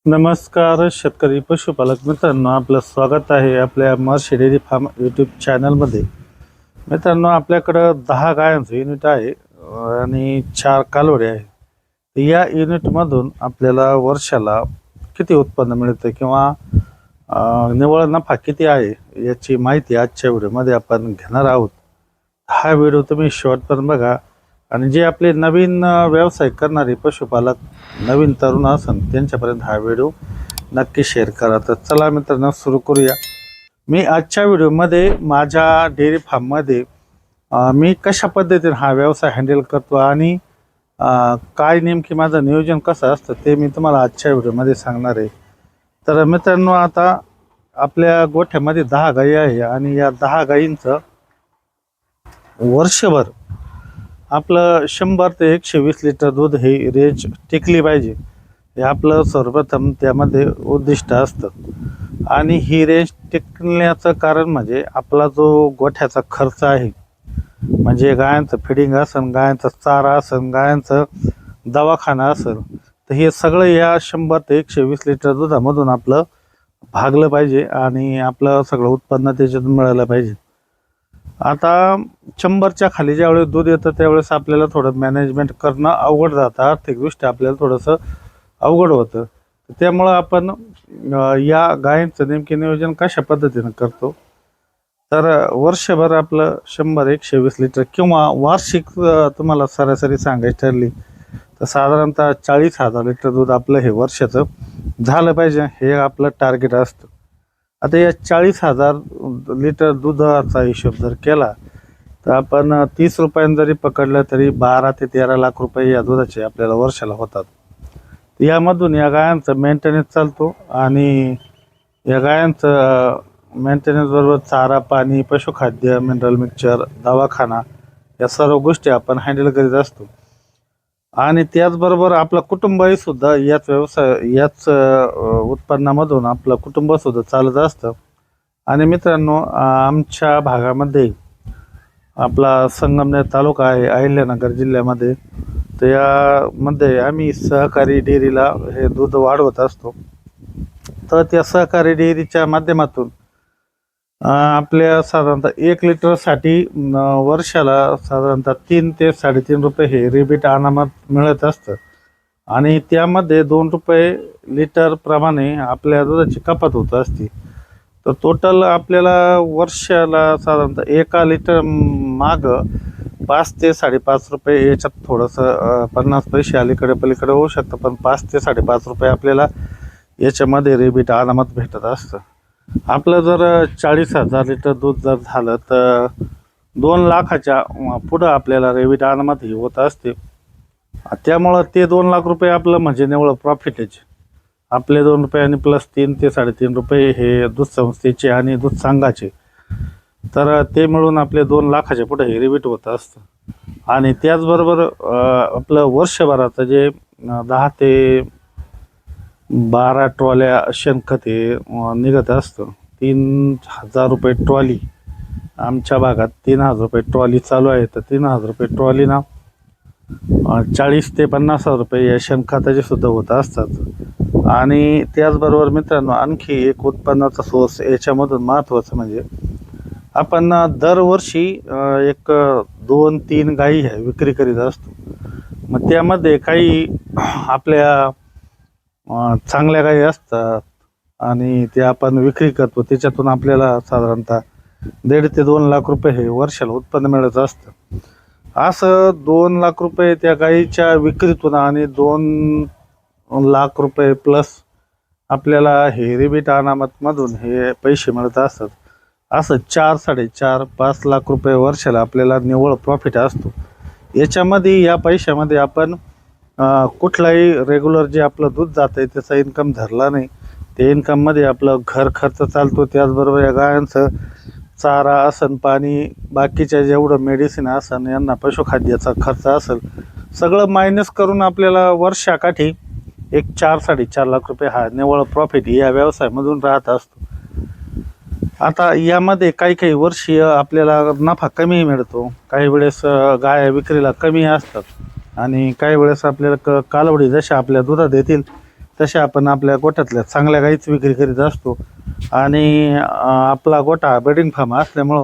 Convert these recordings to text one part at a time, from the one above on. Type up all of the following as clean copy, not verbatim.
नमस्कार शेतकरी पशुपालक मित्रांनो, आपलं स्वागत आहे आपल्या महर्षी डेअरी फार्म यूट्यूब चॅनलमध्ये. मित्रांनो, आपल्याकडं 10 गायांचं युनिट आहे आणि 4 कालवडे आहे. या युनिटमधून आपल्याला वर्षाला किती उत्पन्न मिळतं किंवा निव्वळ नफा किती आहे याची माहिती आजच्या व्हिडिओमध्ये आपण घेणार आहोत. हा व्हिडिओ तुम्ही शेवटपर्यंत बघा आणि जे आपले नवीन व्यवसाय करणारे पशुपालक नवीन तरुण असन त्यांच्यापर्यंत हा व्हिडिओ नक्की शेअर करा. तर चला मित्रांनो, सुरू करूया. मी आजच्या व्हिडिओमध्ये माझ्या डेअरी फार्ममध्ये मी कशा पद्धतीने हा व्यवसाय हँडल करतो आणि काय नेमकी माझं नियोजन कसं असतं ते मी तुम्हाला आजच्या व्हिडिओमध्ये सांगणार आहे. तर मित्रांनो, आता आपल्या गोठ्यामध्ये 10 गायी आहे आणि या 10 गायींचं वर्षभर आपलं 100 ते 120 लिटर दूध ही रेंज टिकली पाहिजे, हे आपलं सर्वप्रथम त्यामध्ये उद्दिष्ट असतं. आणि ही रेंज टिकण्याचं कारण म्हणजे आपला जो गोठ्याचा खर्च आहे, म्हणजे गायांचं फिडिंग असेल, गायांचा चारा असेल, गायांचं दवाखाना असेल, तर हे सगळं या 100 ते 120 लिटर दुधामधून आपलं भागलं पाहिजे आणि आपलं सगळं उत्पन्न त्याच्यातून मिळालं पाहिजे. आता 100च्या खाली ज्यावेळेस दूध येतं त्यावेळेस आपल्याला थोडं मॅनेजमेंट करणं अवघड जातं, आर्थिकदृष्ट्या आपल्याला थोडंसं अवघड होतं. त्यामुळं आपण या गायींचं नेमके नियोजन कशा पद्धतीनं करतो, तर वर्षभर आपलं 100-120 लिटर किंवा वार्षिक तुम्हाला सरासरी सांगायची ठरली तर साधारणतः 40,000 लिटर दूध आपलं हे वर्षाचं झालं पाहिजे, हे आपलं टार्गेट असतं. आता या 40,000 लिटर दुधाचा हिशोब जर केला तर आपण 30 रुपयांनी जरी पकडलं तरी 12 ते 13 लाख रुपये या दुधाचे आपल्याला वर्षाला होतात. यामधून या गायांचं मेंटेनन्स चालतो आणि या गायांचं मेंटेनन्स बरोबर चारा, पाणी, पशुखाद्य, मिनरल मिक्सचर, दवाखाना या सर्व गोष्टी आपण हँडल करीत असतो. आणि त्याचबरोबर आपलं कुटुंबही सुद्धा याच उत्पन्नामधून आपलं कुटुंबसुद्धा चालत असतं. आणि मित्रांनो, आमच्या भागामध्ये आपला संगमनेर तालुका आहे अहिल्यानगर जिल्ह्यामध्ये, तर यामध्ये आम्ही सहकारी डेअरीला हे दूध वाढवत असतो. तर त्या सहकारी डेअरीच्या माध्यमातून आपल्या साधारणतः 1 लिटरसाठी वर्षाला साधारणतः 3 ते 3.5 रुपये हे रिबीट अनामत मिळत असतं आणि त्यामध्ये 2 रुपये लिटर प्रमाणे आपल्या दुधाची कपात होत असते. तर टोटल आपल्याला वर्षाला साधारणतः 1 लिटर मागं 5 ते 5.5 रुपये, याच्यात थोडंसं 50 पैसे अलीकडे पलीकडे होऊ शकतं, पण 5 ते 5.5 रुपये आपल्याला याच्यामध्ये रिबीट अनामत भेटत असतं. आपलं जर 40,000 लिटर दूध जर झालं तर 2 लाखाच्या पुढं आपल्याला रिबीट अनामत ही होत असते. त्यामुळं ते 2 लाख रुपये आपलं म्हणजे निव्वळ प्रॉफिटच. आपले 2 रुपये आणि प्लस 3 ते 3.5 रुपये हे दूध संस्थेचे आणि दूध संघाचे, तर ते मिळून आपले 2 लाखाच्या पुढे हे रिबीट होत असतं. आणि त्याचबरोबर आपलं वर्षभराचं जे 10 ते 12 ट्रॉल्या शेणखत हे निघत असतं. 3,000 रुपये ट्रॉली, आमच्या भागात 3,000 रुपये ट्रॉली चालू आहे. तर 3,000 रुपये ट्रॉलीना 40 ते 50,000 रुपये या शेणखताचे सुद्धा होत असतात. आणि त्याचबरोबर मित्रांनो, आणखी एक उत्पन्नाचा सोर्स याच्यामधून महत्त्वाचं म्हणजे आपण दरवर्षी एक 2-3 गायी ह्या विक्री करीत असतो. मग त्यामध्ये काही आपल्या चांगल्या गायी असतात आणि ते आपण विक्री करतो, त्याच्यातून आपल्याला साधारणतः 1.5 ते 2 लाख रुपये हे वर्षाला उत्पन्न मिळत असतं. असं 2 लाख रुपये त्या गायीच्या विक्रीतून आणि 2 लाख रुपये प्लस आपल्याला हे रिबीट अनामतमधून हे पैसे मिळत असतात. असं 4-4.5 लाख रुपये वर्षाला आपल्याला निव्वळ प्रॉफिट असतो. याच्यामध्ये या पैशामध्ये आपण कुठलाही रेग्युलर जे आपलं दूध जातं आहे त्याचा इन्कम धरला नाही. ते इन्कममध्ये आपलं घर खर्च चालतो, त्याचबरोबर या गायांचं चारा असन, पाणी, बाकीच्या जेवढं मेडिसिन असन, यांना पशुखाद्याचा खर्च असेल, सगळं मायनस करून आपल्याला वर्षाकाठी एक 4-4.5 लाख रुपये हा निव्वळ प्रॉफिट या व्यवसायामधून राहत असतो. आता यामध्ये काही वर्षी आपल्याला नफा कमी मिळतो, काही वेळेस गाय विक्रीला कमी असतात आणि काही वेळेस आपल्याला कालवडी जशा आपल्या दुधात येतील तशा आपण आपल्या गोठ्यातल्या चांगल्या गाईच विक्री करीत असतो आणि आपला गोठा ब्रीडिंग फार्म असल्यामुळं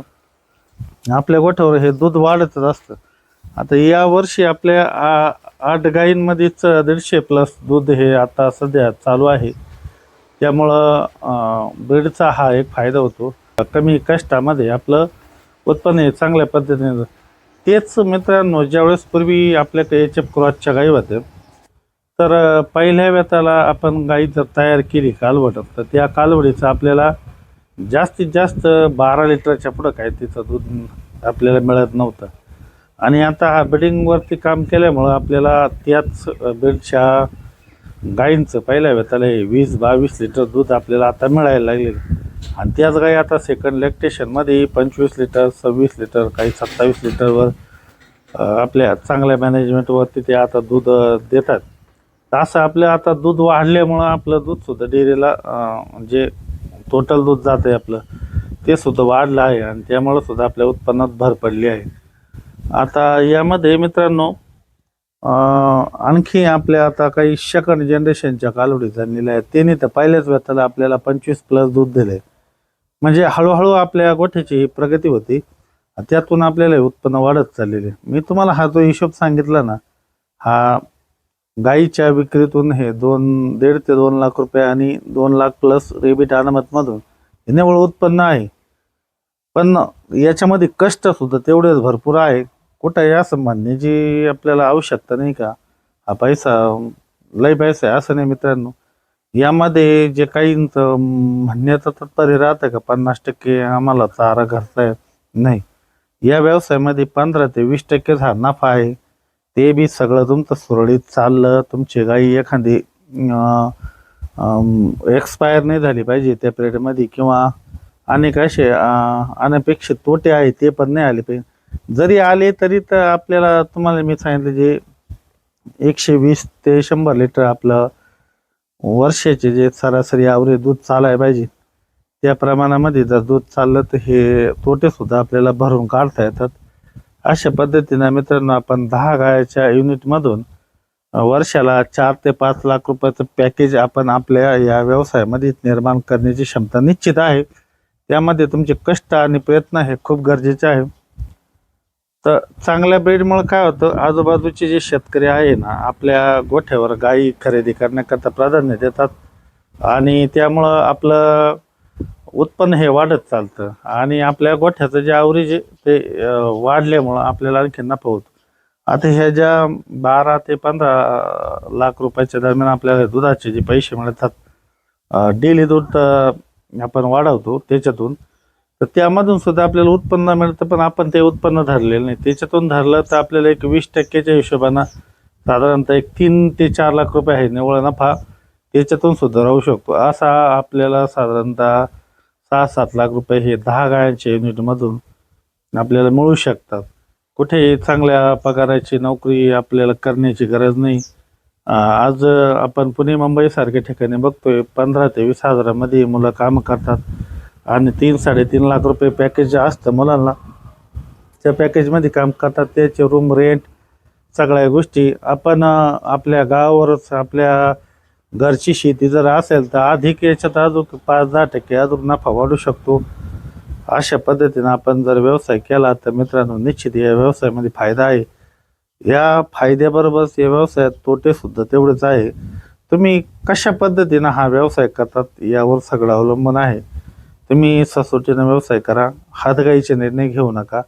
आपल्या गोठ्यावर हे दूध वाढतच असतं. आता या वर्षी आपल्या 8 गायींमध्येच 150+ दूध हे आता सध्या चालू आहे. त्यामुळं ब्रीडचा हा एक फायदा होतो. कमी कष्टामध्ये आपलं उत्पन्न हे चांगल्या पद्धतीने. तेच मित्रांनो, ज्यावेळेस पूर्वी आपल्याकडे HF क्रॉसच्या गायी होत्या, तर पहिल्या वेताला आपण गाई जर तयार केली कालवड, तर त्या कालवडीचं आपल्याला जास्तीत जास्त 12 लिटरच्या पुढं काय तिचं दूध आपल्याला मिळत नव्हतं. आणि आता हा ब्रीडिंगवरती काम केल्यामुळं आपल्याला त्याच ब्रीडच्या गायींचं पहिल्या वेताला 20-22 लिटर दूध आपल्याला आता मिळायला लागलेलं. आणि त्याच गाई आता सेकंड लॅक्टेशनमध्ये 25 लिटर, 26 लिटर, काही 27 लिटरवर आपल्या चांगल्या मॅनेजमेंटवरती ते आता दूध देतात. तर असं आपलं आता दूध वाढल्यामुळं आपलं दूधसुद्धा डेअरीला जे टोटल दूध जातं आहे आपलं, ते सुद्धा वाढलं आहे आणि त्यामुळं सुद्धा आपल्या उत्पन्नात भर पडली आहे. आता यामध्ये मित्रांनो आणखी आपल्या आता काही सेकंड जनरेशनच्या कालवडी झालेल्या आहेत. त्यांनी तर पहिल्याच वेताला आपल्याला 25+ दूध दिले. म्हणजे हळूहळू आपल्या गोठ्याची ही प्रगती होती, त्यातून आपल्याला उत्पन्न वाढत चाललेले. मी तुम्हाला हा जो हिशोब सांगितला ना, हा गाईच्या विक्रीतून हे 1.5 ते 2 लाख रुपये आणि 2 लाख+ रेबीट अनामतमधून हे निव्वळ उत्पन्न आहे. पण याच्यामध्ये कष्टसुद्धा तेवढेच भरपूर आहे. कुठं या म्हणण्याची आपल्याला आवश्यकता नाही का हा पैसा लय पैसा आहे असं नाही मित्रांनो. यामध्ये जे काहींचं म्हणण्याचं तात्पर्य राहतं का 50% आम्हाला चारा घरचा आहे, नाही. या व्यवसायामध्ये 15 ते 20% हा नफा आहे. ते बी सगळं तुमचं सुरळीत चाललं, तुमची गाई एखादी एक्सपायर नाही झाली पाहिजे त्या पिरियडमध्ये, किंवा अनेक असे अनपेक्षित तोटे आहे ते पण नाही आले पाहिजे. जरी आले तरी तर आपल्याला तुम्हाला मी सांगितलं जे 120 ते 100 लिटर आपलं वर्षाचे जे सरासरी ॲव्हरेज दूध चालायला पाहिजे, त्या प्रमाणामध्ये जर दूध चाललं तर हे तोटेसुद्धा आपल्याला भरून काढता येतात. अशा पद्धतीनं मित्रांनो आपण 10 गायच्या युनिटमधून वर्षाला 4 ते 5 लाख रुपयाचं पॅकेज आपण आपल्या या व्यवसायामध्ये निर्माण करण्याची क्षमता निश्चित आहे. त्यामध्ये तुमचे कष्ट आणि प्रयत्न हे खूप गरजेचे आहे. तर चांगल्या ब्रीडमुळे काय होतं, आजूबाजूचे जे शेतकरी आहे ना, आपल्या गोठ्यावर गायी खरेदी करण्याकरता प्राधान्य देतात आणि त्यामुळं आपलं उत्पन्न हे वाढत चालतं आणि आपल्या गोठ्याचं जे ॲव्हरेज आहे ते वाढल्यामुळं आपल्याला आणखी नफा होतो. आता ह्या ज्या 12 ते 15 लाख रुपयाच्या दरम्यान आपल्याला दुधाचे जे पैसे मिळतात, डेली दूध आपण वाढवतो त्याच्यातून, तर त्यामधून सुद्धा आपल्याला उत्पन्न मिळतं. पण आपण ते उत्पन्न धरलेलं नाही. त्याच्यातून धरलं तर आपल्याला एक 20%च्या हिशोबानं साधारणतः एक 3 ते 4 लाख रुपये आहे निव्वळ नफा, त्याच्यातून सुद्धा राहू शकतो. असा आपल्याला साधारणतः 6-7 लाख रुपये हे 10 गायांच्या युनिटमधून आपल्याला मिळू शकतात. कुठेही चांगल्या पगाराची नोकरी आपल्याला करण्याची गरज नाही. आज आपण पुणे मुंबईसारख्या ठिकाणी बघतोय 15 ते 20 हजारामध्ये मुलं कामं करतात आणि 3-3.5 लाख रुपये पॅकेज असतं मुलांना. त्या पॅकेजमध्ये काम करतात, त्याचे रूम रेंट सगळ्या गोष्टी. आपण आपल्या गावावरच आपल्या घरची शेती जर असेल तर अधिक याच्यात अजून 5-10% अजून नफा वाढू शकतो. अशा पद्धतीनं आपण जर व्यवसाय केला तर मित्रांनो निश्चित या व्यवसायामध्ये फायदा आहे. या फायद्याबरोबरच या व्यवसायात तोटेसुद्धा तेवढेच आहे. तुम्ही कशा पद्धतीनं हा व्यवसाय करतात यावर सगळं अवलंबून आहे. तुम्ही सचोटीनं व्यवसाय करा, हातघाईचे निर्णय घेऊ नका.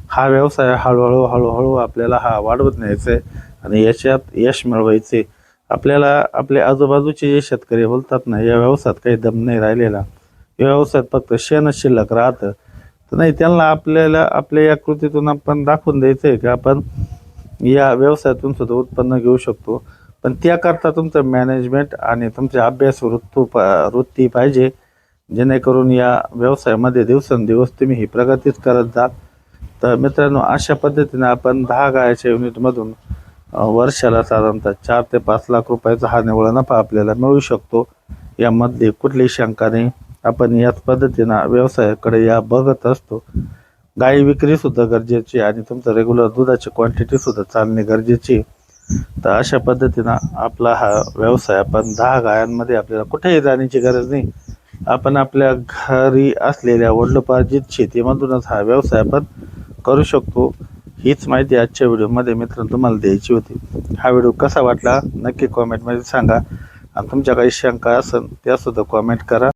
हा व्यवसाय हळूहळू आपल्याला हा वाढवत न्यायचा आहे आणि याच्यात यश मिळवायचे. आपल्याला आपल्या आजूबाजूचे जे शेतकरी बोलतात ना, या व्यवसायात काही दम नाही राहिलेला, या व्यवसायात फक्त शेणच शिल्लक राहतं, तर नाही, त्यांना आपल्याला आपल्या या कृतीतून आपण दाखवून द्यायचं आहे की आपण या व्यवसायातून सुद्धा उत्पन्न घेऊ शकतो. पण त्याकरता तुमचं मॅनेजमेंट आणि तुमचे अभ्यास वृत्ती पाहिजे, जेणेकरून या व्यवसायामध्ये दिवसेंदिवस तुम्ही ही प्रगतीच करत जाल. तर मित्रांनो अशा पद्धतीने आपण 10 गायच्या युनिटमधून वर्षाला साधारणतः 4 ते 5 लाख रुपयाचा हा निव्वळ नफा आपल्याला मिळू शकतो. यामध्ये कुठलीही शंका नाही. आपण याच पद्धतीनं व्यवसायाकडे या बघत असतो. गाई विक्रीसुद्धा गरजेची आणि तुमचं रेग्युलर दुधाची क्वांटिटीसुद्धा चालणे गरजेची. तर अशा पद्धतीनं आपला हा व्यवसाय आपण 10 गायांमध्ये आपल्याला कुठेही जाण्याची गरज नाही. आपण आपल्या घरी असलेल्या वडिलोपार्जित शेतीमधूनच हा व्यवसाय आपण करू शकतो. हीच माहिती आजच्या व्हिडिओमध्ये मित्रांनो तुम्हाला द्यायची होती. हा व्हिडिओ कसा वाटला नक्की कॉमेंटमध्ये सांगा आणि तुमच्या काही शंका असेल त्यासुद्धा कॉमेंट करा.